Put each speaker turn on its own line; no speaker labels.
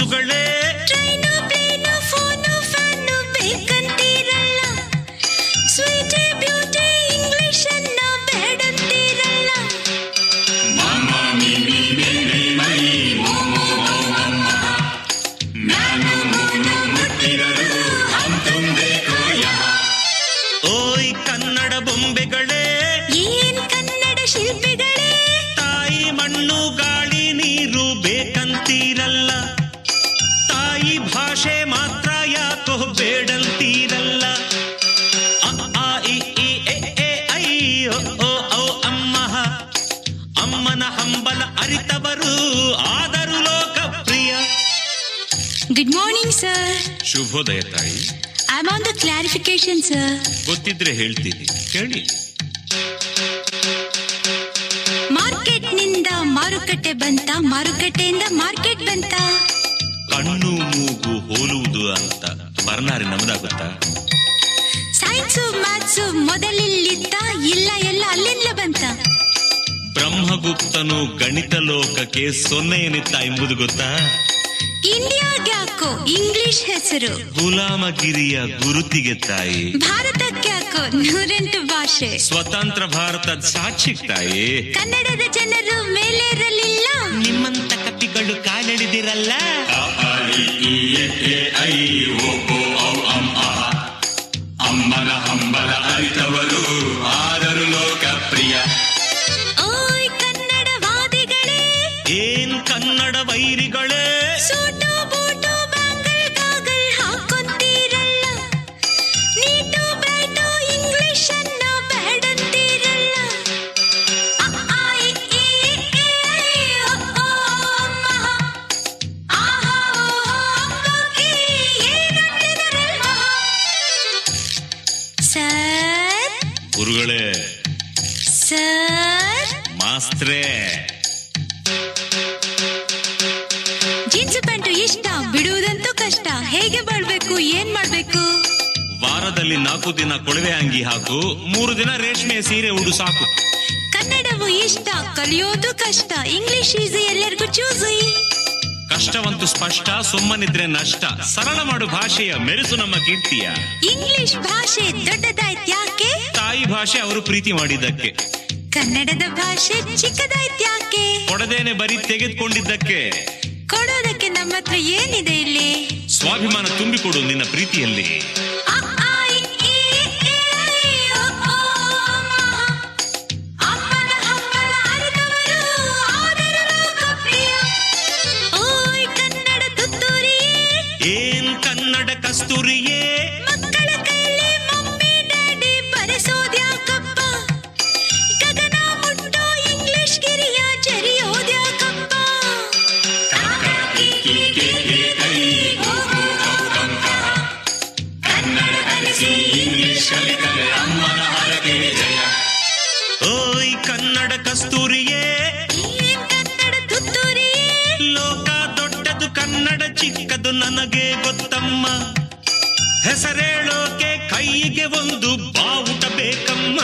ವಸ್ತುಗಳೇ
train plane phone fan ಬೇಕಂತೀರಲ್ಲ, sweetie beauty English ಅನ್ನ ಬೇಡಂತೀರಲ್ಲ.
ಓಯ್ ಕನ್ನಡ ಬೊಂಬೆಗಳೇ,
ಏನ್ ಕನ್ನಡ ಶಿಲ್ಪಿಗಳೇ,
ತಾಯಿ ಮಣ್ಣು ಗಾಳಿ ನೀರು ಬೇಕಂತೀರಲ್ಲ, ತಾಯಿ ಭಾಷೆ ಮಾತ್ರ ಯಾಕೋ ಬೇಡಂತೀರಲ್ಲ. ಅ ಆ ಇ ಈ ಎ ಎ ಐ ಒ ಓ ಔ ಅಮ್ಮ, ಅಮ್ಮನ ಹಂಬಲ ಅರಿತವರು ಆದರೂ ಲೋಕಪ್ರಿಯ.
Good morning sir.
ಶುಭೋದಯ ತಾಯಿ.
I am on the clarification sir.
ಗೊತ್ತಿದ್ರೆ ಹೇಳ್ತೀನಿ, ಹೇಳಿ.
ಮಾರ್ಕೆಟ್ನಿಂದ ಮಾರುಕಟ್ಟೆ ಬಂತ, ಮಾರುಕಟ್ಟೆಯಿಂದ ಮಾರ್ಕೆಟ್ ಬಂತ.
ಕಣ್ಣು ಮೂಗು ಹೋಲುವುದು ಅಂತ ಬರ್ನಾರಿ ನಮ್ದಾಗುತ್ತಾ?
ಸೈನ್ಸು ಮ್ಯಾಥ್ಸು ಮೊದಲಿಲ್ಲಿತ್ತ, ಇಲ್ಲ ಎಲ್ಲ ಅಲ್ಲಿಂದ ಬಂತ.
ಬ್ರಹ್ಮಗುಪ್ತನು ಗಣಿತ ಲೋಕಕ್ಕೆ ಸೊನ್ನೆ ಏನಿತ್ತ ಎಂಬುದು ಗೊತ್ತಾ?
ಇಂಡಿಯಾಗ್ಯಾಕೋ ಇಂಗ್ಲಿಷ್ ಹೆಸರು,
ಗುಲಾಮಗಿರಿಯ ಗುರುತಿಗೆ ತಾಯಿ.
ಭಾರತಕ್ಯಾಕೋ 108 ಭಾಷೆ,
ಸ್ವತಂತ್ರ ಭಾರತದ ಸಾಕ್ಷಿ ತಾಯಿ.
ಕನ್ನಡದ ಜನರು ಮೇಲೇರಲಿಲ್ಲ,
ನಿಮ್ಮಂತ ಕಪಿಗಳು ಕಾಲೆಳೆದಿರಲ್ಲ.
ಅಮ್ಮನ ಹಂಬಲ ಅರಿತವರು ಆದರೂ ಲೋಕಪ್ರಿಯ.
ಓಯ್ ಕನ್ನಡವಾದಿಗಳೇ,
ಏನ್ ಕನ್ನಡ ವೈರಿಗಳೇ,
ಸೂಟು ಬೂಟು ಬ್ಯಾಂಗಲ್ ಗಾಗಲ್ ಹಾಕೊಂತೀರಲ್ಲ, ನೀಟು ಬ್ರೈಟು ಇಂಗ್ಲಿಷ್ ಅನ್ನ ಬೇಡಂತೀರಲ್ಲ. ಅ ಆ ಇ ಈ ಎ ಐ ಒ ಓ ಅಮ್ಮ, ಆಹಾ ಓಹೋ ಅಪ್ಪಗೆ ಏನಂತಿದರಲ್ಲ. ಸರ್
ಗುರುಗಳೇ,
ಸರ್,
ಮಾಸ್ತ್ರೇ,
ಜೀನ್ಸ್ ಪ್ಯಾಂಟು ಇಷ್ಟ, ಬಿಡುವುದಂತೂ ಕಷ್ಟ. ಹೇಗೆ ಬಾಳ್ಬೇಕು, ಏನ್ ಮಾಡ್ಬೇಕು?
ವಾರದಲ್ಲಿ 4 ದಿನ ಕೊಳವೆ ಅಂಗಿ ಹಾಕು, 3 ದಿನ ರೇಷ್ಮೆ ಸೀರೆ ಉಡು ಸಾಕು.
ಕನ್ನಡವು ಇಷ್ಟ, ಕಲಿಯೋದು ಕಷ್ಟ. ಇಂಗ್ಲಿಷ್ ಈಸಿ, ಎಲ್ಲರಿಗೂ ಚೂಸಿ.
ಕಷ್ಟವಂತೂ ಸ್ಪಷ್ಟ, ಸುಮ್ಮನಿದ್ರೆ ನಷ್ಟ. ಸರಳ ಮಾಡು ಭಾಷೆಯ ಮೆರೆಸು ನಮ್ಮ ಕೀರ್ತಿಯ.
ಇಂಗ್ಲಿಷ್ ಭಾಷೆ ದೊಡ್ಡದಾಯ್ತು ಯಾಕೆ?
ತಾಯಿ ಭಾಷೆ ಅವರು ಪ್ರೀತಿ ಮಾಡಿದ್ದಕ್ಕೆ.
ಕನ್ನಡದ ಭಾಷೆ ಚಿಕ್ಕದಾಯ್ತು ಯಾಕೆ?
ಕೊಡದೇನೆ ಬರೀ ತೆಗೆದುಕೊಂಡಿದ್ದಕ್ಕೆ.
ಕೊಡೋದಕ್ಕೆ ನಮ್ಮ ಹತ್ರ ಏನಿದೆ ಇಲ್ಲಿ?
ಸ್ವಾಭಿಮಾನ ತುಂಬಿಕೊಡು ನಿನ್ನ ಪ್ರೀತಿಯಲ್ಲಿ.
ಅ ಆ ಇ ಈ ಎ ಐ ಒ ಓ ಅಮ್ಮ, ಅಮ್ಮನ ಹಂಬಲ ಅರಿತವರು ಆದರೂ ಲೋಕಪ್ರಿಯ. ಓಯ್ ಕನ್ನಡ ತುತ್ತೂರಿಯೇ,
ಏನ್ ಕನ್ನಡ ಕಸ್ತೂರಿಯೇ,
ಮಕ್ಕಳ ಕೈಲಿ ಮಮ್ಮಿ ಡ್ಯಾಡಿ ಬರೆಸೋದ್ಯಾಕಪ್ಪ, ಗಗನ ಮುಟ್ಟೋ ಇಂಗ್ಲಿಷ್ ಗಿರಿಯ ಜರಿಯೋದ್ಯಾಕಪ್ಪ.
ಕನ್ನಡ ಕಲಿಸಿ ಇಂಗ್ಲಿಷ್ ಕಲಿತರೆ ಅಮ್ಮನ ಹರಕೆ ಜಯ.
ಓಯ್ ಕನ್ನಡ ಕಸ್ತೂರಿಯೇ,
ಏನ್ ಕನ್ನಡ ತುತ್ತೂರಿಯೇ,
ಲೋಕ ದೊಡ್ಡದು ಕನ್ನಡ ಚಿಕ್ಕದು ನನಗೆ ಗೊತ್ತಮ್ಮ. ಹೆಸರೇಳೋಕೆ ಕೈಗೆ ಒಂದು ಬಾವುಟ ಬೇಕಮ್ಮ.